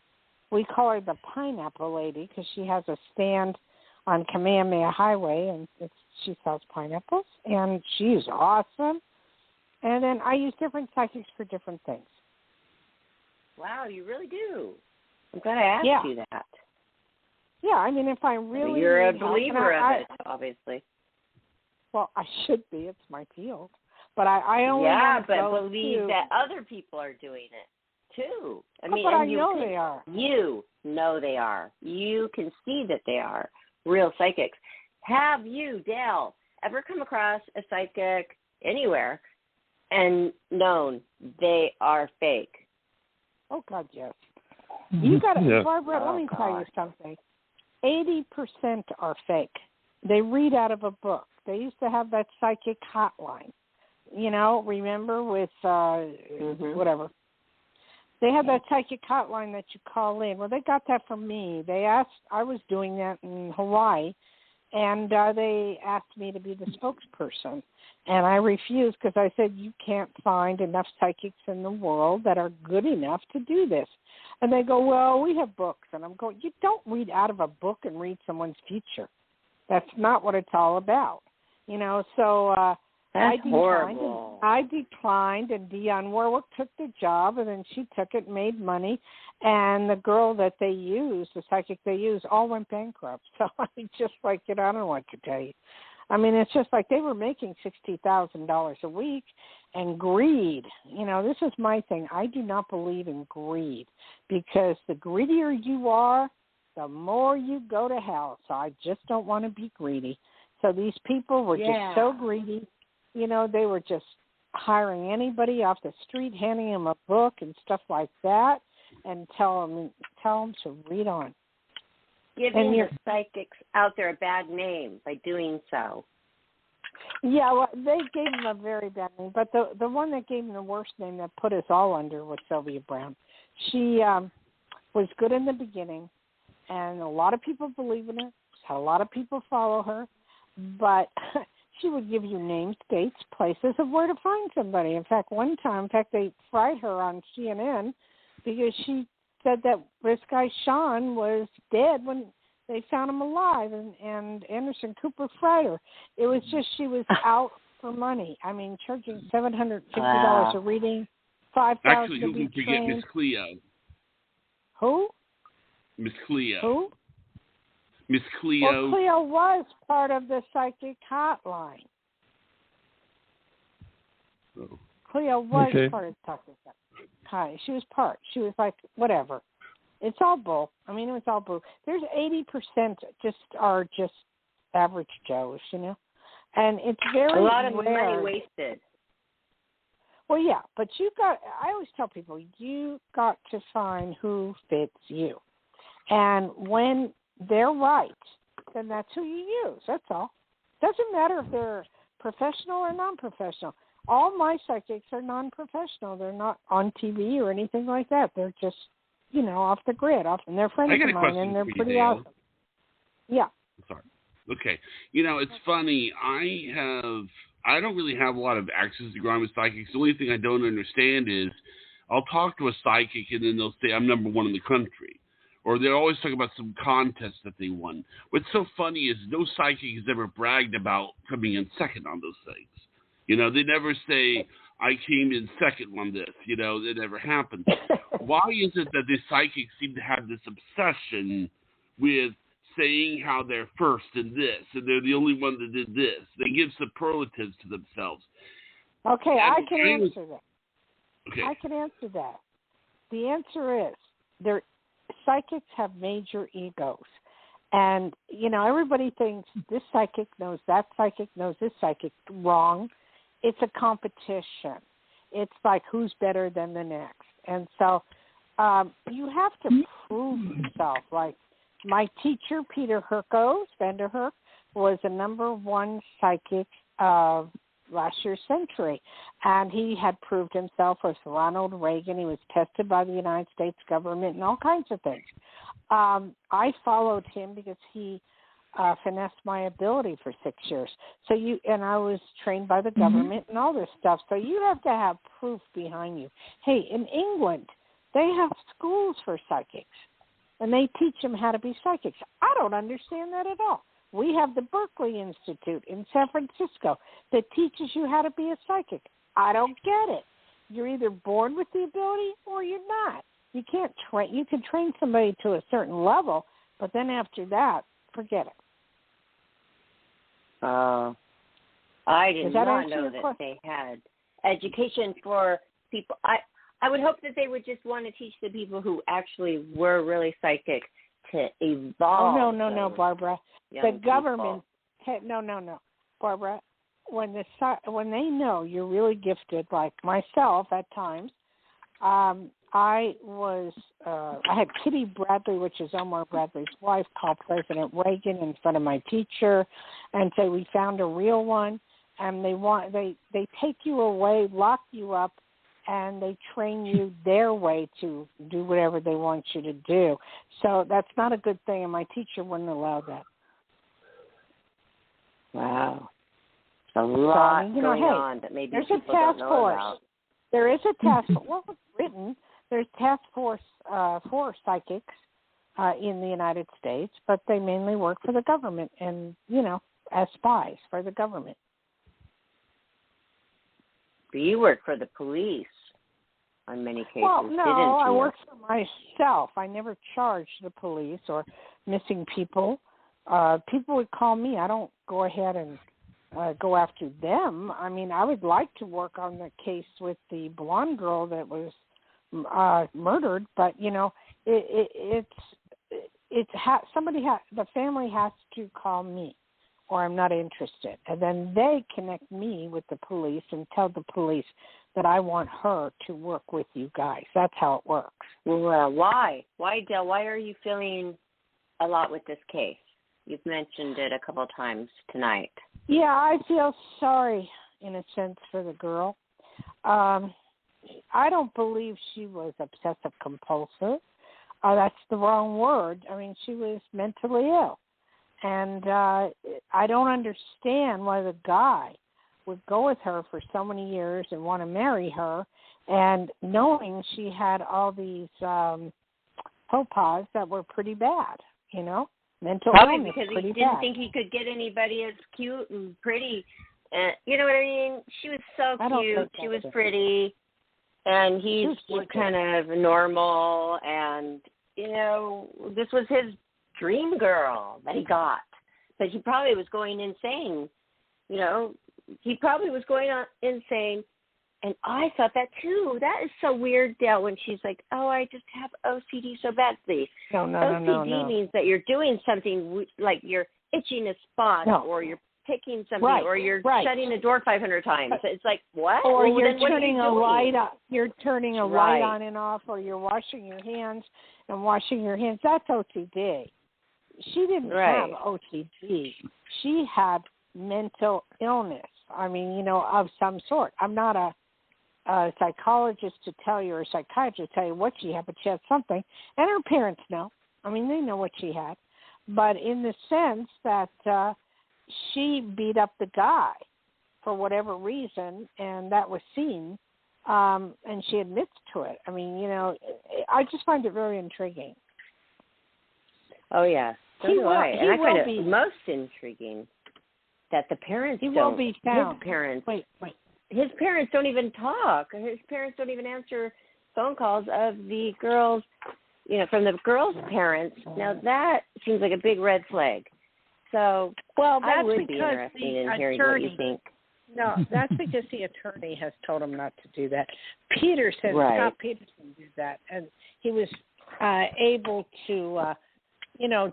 We call her the Pineapple Lady because she has a stand on Kamehameha Highway, and she sells pineapples, and she is awesome. And then I use different psychics for different things. Wow, you really do. I'm glad I asked you that. Yeah, I mean, if I really... You're a believer of it, obviously. Well, I should be. It's my field. But I only believe that other people are doing it, too. I mean, but I know they are. You know they are. You can see that they are real psychics. Have you, Dayle, ever come across a psychic anywhere and known they are fake? Oh, God, yes. You got to, Barbara, let me tell you something. 80% are fake. They read out of a book. They used to have that psychic hotline, remember, with whatever. They had that psychic hotline that you call in. Well, they got that from me. They asked, I was doing that in Hawaii, And they asked me to be the spokesperson. And I refused because I said, you can't find enough psychics in the world that are good enough to do this. And they go, well, we have books. And I'm going, you don't read out of a book and read someone's future. That's not what it's all about. So That's horrible. I declined, and Dionne Warwick took the job, and then she took it, made money, and the girl that they used, the psychic they used, all went bankrupt. So I just I don't know what to tell you. I mean, it's just like they were making $60,000 a week, and greed. This is my thing. I do not believe in greed, because the greedier you are, the more you go to hell. So I just don't want to be greedy. So these people were just so greedy. They were just hiring anybody off the street, handing them a book and stuff like that, and tell them to read on. Giving the psychics out there a bad name by doing so. Yeah, well, they gave them a very bad name, but the one that gave them the worst name that put us all under was Sylvia Brown. She was good in the beginning, and a lot of people believe in her. A lot of people follow her, but she would give you names, dates, places of where to find somebody. In fact, they fried her on CNN because she said that this guy Sean was dead when they found him alive, and Anderson Cooper fried her. It was just she was out for money. I mean, charging $750 a reading, $5,000 Actually, to who be can forget trained. Miss Cleo? Who? Miss Cleo. Who? Miss Cleo. Well, Cleo was part of the psychic hotline. Oh. Cleo was part of the psychic hotline. She was part. She was like, whatever. It's all bull. I mean, it was all bull. There's 80% are just average Joes, and it's very a lot of rare. money wasted. Well, yeah, but I always tell people, you got to find who fits you. And when they're right, then that's who you use. That's all. Doesn't matter if they're professional or non-professional. All my psychics are non-professional. They're not on TV or anything like that. They're just, off the grid, and they're friends of mine, and they're pretty awesome. Yeah. Sorry. Okay. It's funny. I don't really have a lot of access to grind with psychics. The only thing I don't understand is I'll talk to a psychic, and then they'll say, I'm number one in the country. Or they're always talking about some contest that they won. What's so funny is no psychic has ever bragged about coming in second on those things. They never say, I came in second on this. It never happens. Why is it that the psychics seem to have this obsession with saying how they're first in this, and they're the only one that did this? They give superlatives to themselves. Okay, I can answer that. Okay. I can answer that. The answer is psychics have major egos. And, everybody thinks this psychic knows that psychic knows this psychic. Wrong. It's a competition. It's like who's better than the next. And so you have to prove yourself. Like my teacher, Peter Vanderherk, was the number one psychic of last year's century. And he had proved himself with Ronald Reagan. He was tested by the United States government and all kinds of things. I followed him because he finessed my ability for 6 years. And I was trained by the government and all this stuff. So you have to have proof behind you. Hey, in England, they have schools for psychics, and they teach them how to be psychics. I don't understand that at all. We have the Berkeley Institute in San Francisco that teaches you how to be a psychic. I don't get it. You're either born with the ability or you're not. You can't train. You can train somebody to a certain level, but then after that, forget it. I did not know that they had education for people. I would hope that they would just want to teach the people who actually were really psychic to evolve. Oh, no, Barbara. The government, no, Barbara. When they know you're really gifted, like myself at times, I had Kitty Bradley, which is Omar Bradley's wife, call President Reagan in front of my teacher and say we found a real one, and they take you away, lock you up, and they train you their way to do whatever they want you to do. So that's not a good thing, and my teacher wouldn't allow that. Wow. A lot going on that maybe people don't know about. There is a task force. Well, it's written. There's task force for psychics in the United States, but they mainly work for the government and, as spies for the government. But you work for the police on many cases, well, no, didn't you? I work for myself. I never charge the police or missing people. People would call me. I don't go ahead and go after them. I mean, I would like to work on the case with the blonde girl that was murdered, but the family has to call me, or I'm not interested, and then they connect me with the police and tell the police that I want her to work with you guys. That's how it works. Well, why, Dayle? Why are you feeling a lot with this case? You've mentioned it a couple of times tonight. Yeah, I feel sorry, in a sense, for the girl. I don't believe she was obsessive-compulsive. That's the wrong word. I mean, she was mentally ill. And I don't understand why the guy would go with her for so many years and want to marry her, and knowing she had all these faux that were pretty bad, Mental Probably illness, because he didn't bad. think he could get anybody as cute and pretty. You know what I mean? She was so cute. She was pretty. And he's kind of normal. And, this was his dream girl that he got. But he probably was going insane. He probably was going on insane. And I thought that, too. That is so weird, Dayle, when she's like, oh, I just have OCD so badly. No. OCD means that you're doing something, like you're itching a spot or you're picking something or you're shutting a door 500 times. It's like, what? Or you're turning a light on. You're turning a light on and off, or you're washing your hands and washing your hands. That's OCD. She didn't have OCD. She had mental illness. I mean, of some sort. I'm not a psychologist to tell you, or a psychiatrist to tell you what she had, but she had something. And her parents know. I mean, they know what she had. But in the sense that she beat up the guy for whatever reason, and that was seen, and she admits to it. I mean, I just find it very intriguing. Oh, yeah. So do I. And I find it most intriguing that the parents will be found. His parents. Wait. His parents don't even talk. His parents don't even answer phone calls of the girls, from the girls' parents. Now, that seems like a big red flag. So, that's I would be because interested in hearing what you think. No, that's because the attorney has told him not to do that. Scott Peterson did that, and he was able to,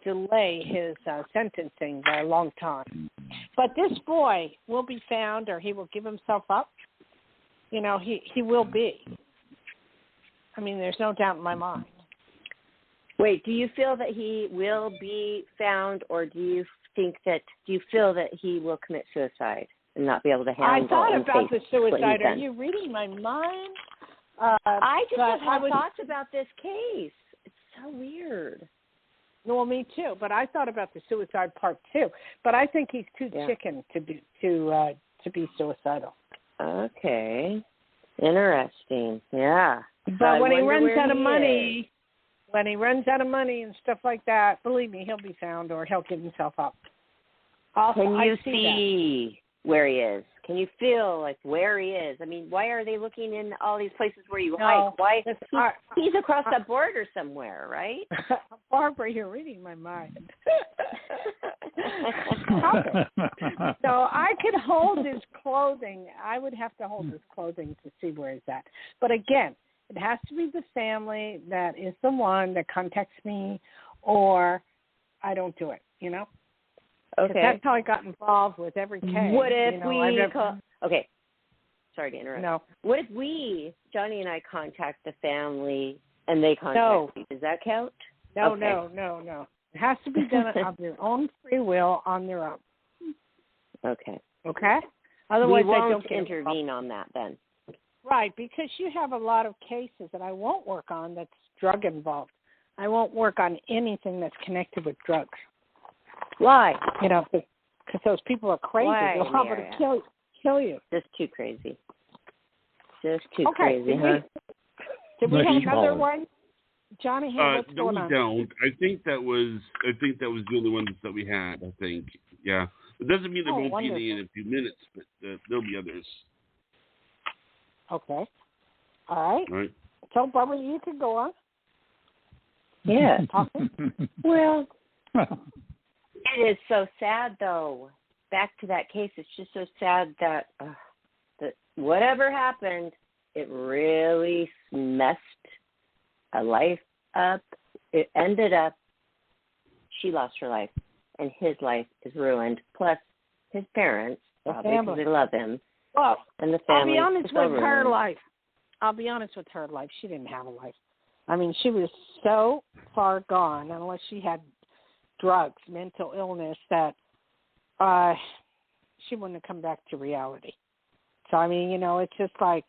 delay his sentencing by a long time. But this boy will be found, or he will give himself up. He will be. I mean, there's no doubt in my mind. Wait, do you feel that he will be found, or do you feel that he will commit suicide and not be able to handle I thought about the suicide. Are done? you reading my mind? I just have thoughts about this case. It's so weird. Well, me too. But I thought about the suicide part too. But I think he's too chicken to be suicidal. Okay, interesting. Yeah. But when he runs out of money, and stuff like that, believe me, he'll be found, or he'll give himself up. Also, can you see where he is? Can you feel like where he is? I mean, why are they looking in all these places where you hide? Why? He's across the border somewhere, right? Barbara, you're reading my mind. So I could hold his clothing. I would have to hold his clothing to see where he's at. But again, it has to be the family that is the one that contacts me, or I don't do it, Okay. That's how I got involved with every case. What if okay, sorry to interrupt. No. What if Johnny and I, contact the family and they contact me? Does that count? No, okay. No. It has to be done of their own free will, on their own. Okay. Okay? Otherwise, we won't I don't intervene on that then. Right, because you have a lot of cases that I won't work on that's drug involved. I won't work on anything that's connected with drugs. Why? because those people are crazy. Why, They'll have to kill you. Just too crazy. Just too crazy, Did we have another one? Johnny, what's going on? No, we don't. I think that was the only ones that we had. I think, yeah. It doesn't mean there won't be any in a few minutes, but there'll be others. Okay. All right. So, Barbara, you can go on. Yeah. Well, it is so sad, though. Back to that case, it's just so sad that whatever happened, it really messed a life up. It ended up, she lost her life, and his life is ruined. Plus, his parents, probably because they love him. Well, and the family. I'll be honest with her life. She didn't have a life. I mean, she was so far gone, unless she had drugs, mental illness, that she wouldn't have come back to reality. So, I mean, it's just like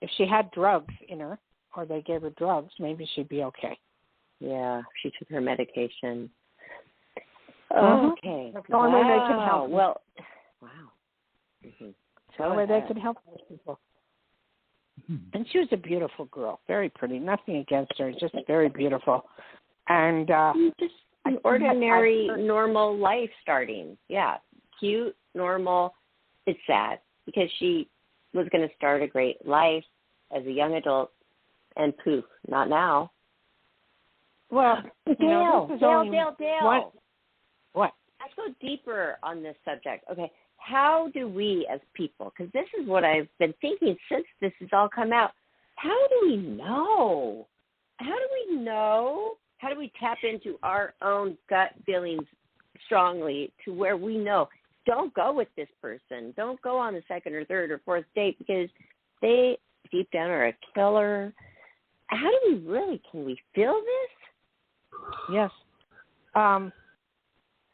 if she had drugs in her, or they gave her drugs, maybe she'd be okay. Yeah, she took her medication. Okay. That's the only way they can help. Well, wow. Mm-hmm. The only way they can help those people. And she was a beautiful girl, very pretty. Nothing against her, just very beautiful. And just an ordinary, normal life starting. Yeah, cute, normal. It's sad because she was going to start a great life as a young adult, and poof, not now. Well, Dayle. What? Let's go deeper on this subject. Okay, how do we as people, because this is what I've been thinking since this has all come out, how do we know? How do we tap into our own gut feelings strongly to where we know, don't go with this person. Don't go on the second or third or fourth date because they deep down are a killer. How do we can we feel this? Yes.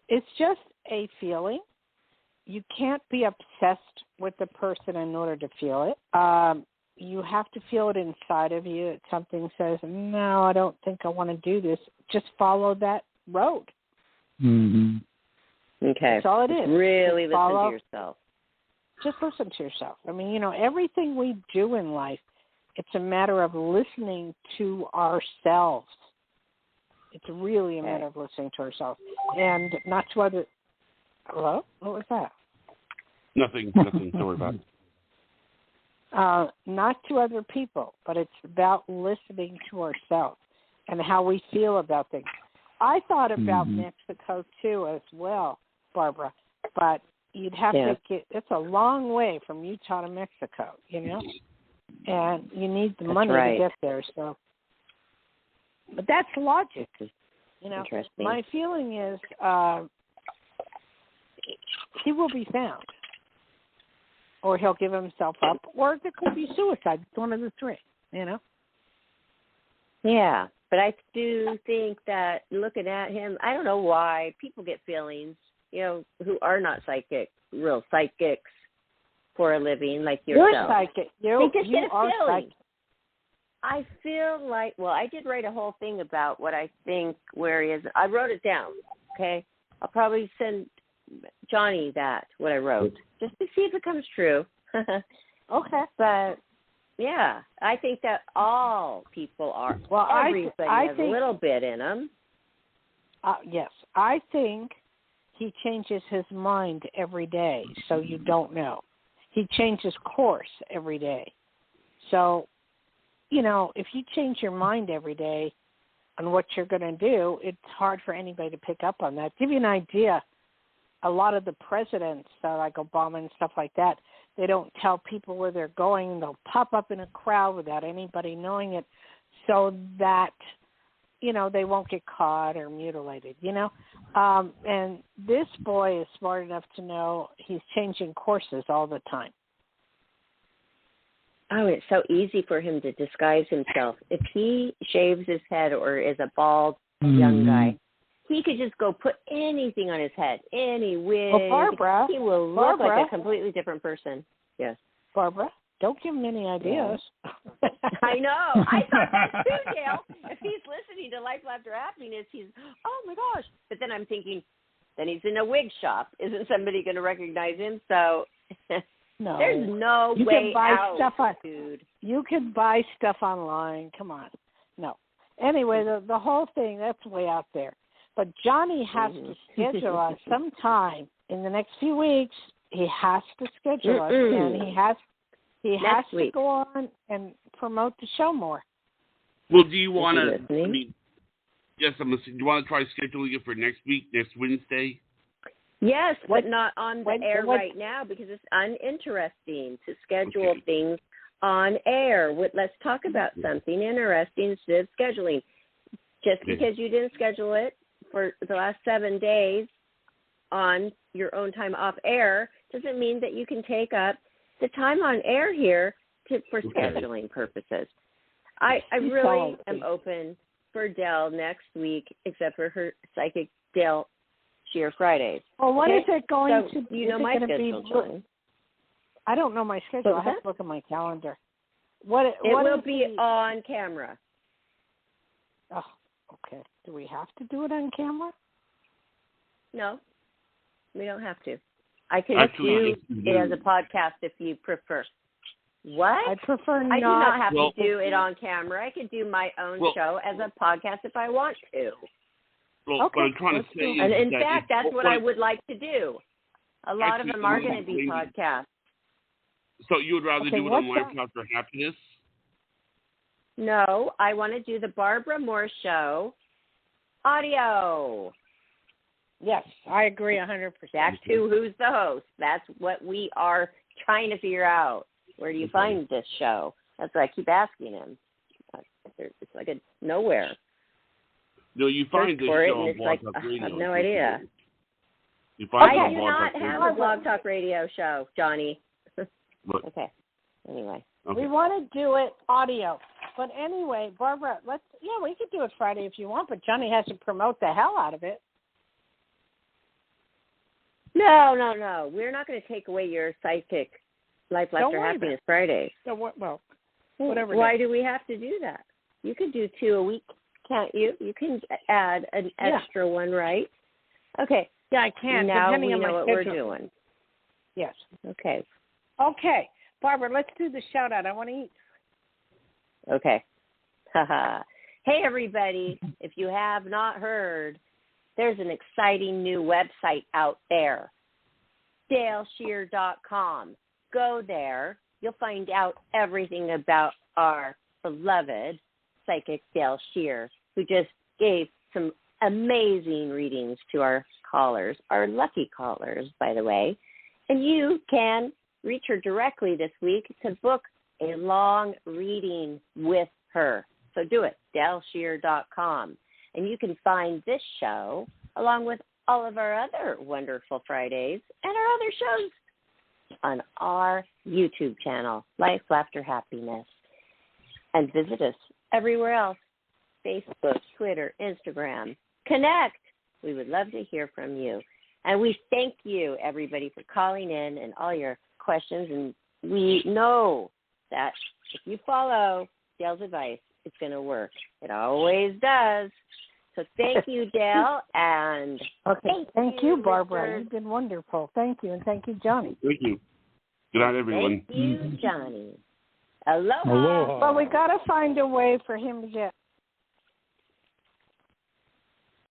It's just a feeling. You can't be obsessed with the person in order to feel it. You have to feel it inside of you. If something says, no, I don't think I want to do this. Just follow that road. Mm-hmm. Okay. That's all it is. Really listen to yourself. Just listen to yourself. I mean, everything we do in life, it's a matter of listening to ourselves. It's really a matter of listening to ourselves. And not to other... Hello? What was that? Nothing. Don't worry about it. Not to other people, but it's about listening to ourselves and how we feel about things. I thought about Mexico, too, as well, Barbara, but you'd have to it's a long way from Utah to Mexico, and you need the money to get there. So, but that's logic. Interesting. My feeling is he will be found, or he'll give himself up, or there could be suicide. It's one of the three, Yeah, but I do think that looking at him, I don't know why people get feelings, who are not real psychics for a living, like yourself. You're psychic. They just you get a are feeling. psychic. I feel like, I did write a whole thing about what I think, where he is. I wrote it down, okay? I'll probably send Johnny what I wrote, just to see if it comes true. Okay. But, yeah, I think that all people are, everybody has a little bit in them. Yes, I think he changes his mind every day, so you don't know. He changes course every day. So, if you change your mind every day on what you're going to do, it's hard for anybody to pick up on that. To give you an idea, a lot of the presidents, like Obama and stuff like that, they don't tell people where they're going. They'll pop up in a crowd without anybody knowing it so that, they won't get caught or mutilated, And this boy is smart enough to know he's changing courses all the time. Oh, it's so easy for him to disguise himself. If he shaves his head or is a bald young guy, he could just go put anything on his head, any wig. Well, Barbara, he will look like a completely different person. Yes. Barbara, don't give him any ideas. Yeah. I know. I thought that too, Dayle. If he's listening to Life, Laughter, Happiness, he's, oh my gosh. But then I'm thinking, then he's in a wig shop. Isn't somebody going to recognize him? So No. there's no you way can buy out, stuff on, dude. You can buy stuff online. Come on. No. Anyway, the whole thing, that's way out there. But Johnny has to schedule us sometime in the next few weeks. He has to schedule us, and he has to go on and promote the show more. Well, do you want to? I mean, yes, I'm listening. Do you want to try scheduling it for next week, next Wednesday? Yes, but not on the air right now because it's uninteresting to schedule things on air. Let's talk about something interesting instead of scheduling. Just because you didn't schedule it for the last 7 days on your own time off air doesn't mean that you can take up the time on air here for scheduling purposes. I really am open for Dayle next week, except for her psychic Dayle Schear Fridays. Well, what is it going to be? You know my schedule, John. I don't know my schedule. I have to look at my calendar. It will be on camera. Oh, okay. Do we have to do it on camera? No, we don't have to. I can do it as a podcast if you prefer. What? I prefer not. I do not have to do it on camera. I could do my own show as a podcast if I want to. Well, what I'm trying to say is and in fact, that's what I would like to do. A lot of them are going to be podcasts. So you would rather do it on Live After Happiness? No, I want to do the Barbara Moore Show audio. Yes, I agree 100%. Back to who's the host. That's what we are trying to figure out. Where do you find this show? That's what I keep asking him. It's like a nowhere. No, you find this show on Blog Talk Radio. I have no idea. You find I do not have a Blog Talk Radio show, Johnny. Okay. Anyway. We want to do it audio. But anyway, Barbara, we could do it Friday if you want, but Johnny has to promote the hell out of it. No. We're not going to take away your psychic Life After Happiness Friday. So whatever. Why do we have to do that? You could do 2 a week, can't you? You can add an extra one, right? Okay. Yeah, I can. Now depending we on know my what schedule. we're doing. Yes. Okay. Okay. Barbara, let's do the shout out. I want to eat. Okay. Hey, everybody. If you have not heard, there's an exciting new website out there, DayleSchear.com. Go there. You'll find out everything about our beloved psychic Dayle Schear, who just gave some amazing readings to our callers, our lucky callers, by the way. And you can reach her directly this week to book a long reading with her. So do it, DayleSchear.com. And you can find this show along with all of our other wonderful Fridays and our other shows on our YouTube channel, Life After Happiness. And visit us everywhere else, Facebook, Twitter, Instagram. Connect. We would love to hear from you. And we thank you, everybody, for calling in and all your questions. And we know that if you follow Dayle's advice, it's going to work. It always does. So thank you, Dayle, and thank you, Barbara. You've been wonderful. Thank you, and thank you, Johnny. Thank you. Good night, everyone. Thank you, Johnny. Aloha. Aloha. Well, we got to find a way for him to get